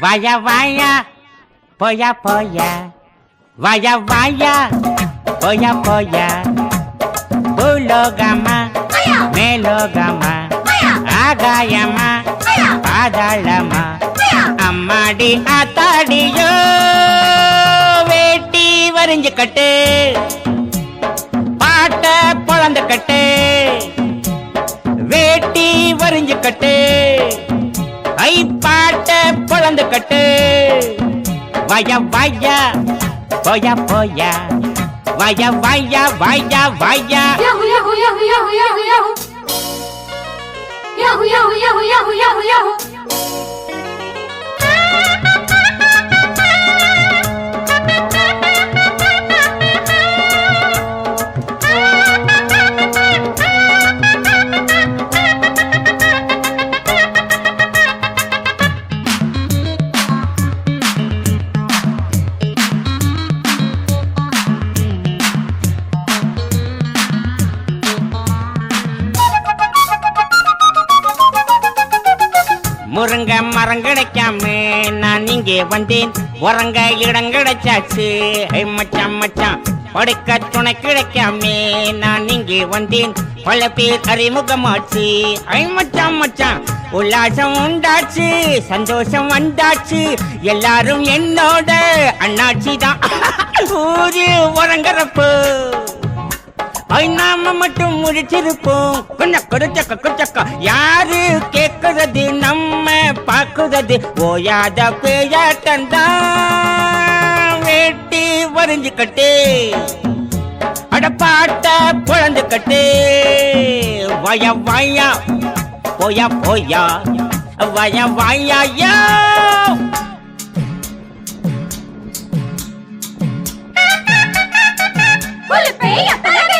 வாயா வாயா போயா போயா வாயா வாயா போயா போயா பூலோகமா மேலோகமா ஆகாயமா பாதாளமா அம்மாடி ஆத்தாடியோ வேட்டி வரிஞ்சு கட்டு பாட்ட பொழந்து கட்டு வேட்டி வரிஞ்சு கட்டு ஐ பாட்ட பொழந்து கட்டு வாயா வாயா போயா போயா வாயா வாயா வாயா வாயா Yahoo Yahoo Yahoo Yahoo Yahoo Yahoo Yahoo Yahoo Yahoo Yahoo Yahoo Yahoo முருங்க மரம் கிடைக்காம நான் இங்கே வந்தேன் உறங்க இடம் கிடைச்சாச்சு மச்சான் மச்சான் படுக்க துணை கிடைக்காம நான் இங்கே வந்தேன் பல பேர் அறிமுகமாச்சு மச்சான் மச்சான் உல்லாசம் உண்டாச்சு சந்தோஷம் வந்தாச்சு எல்லாரும் என்னோட அண்ணாச்சி தான் ஊரு உறங்குறப்போ நாம மட்டும் முடிச்சிருப்போம் கொஞ்சம் கொடுச்சக்க கொடுச்சக்கா யாரு கேக்குறது நம்ம பாக்குறது ஓயாத பேயாட்டந்தான் வேட்டி வரிஞ்சு கட்டு அடப்பாட்ட பொழந்து கட்டு வாயா வாயா போயா போயா வாயா வாயா யோ ஒரு பேய பலக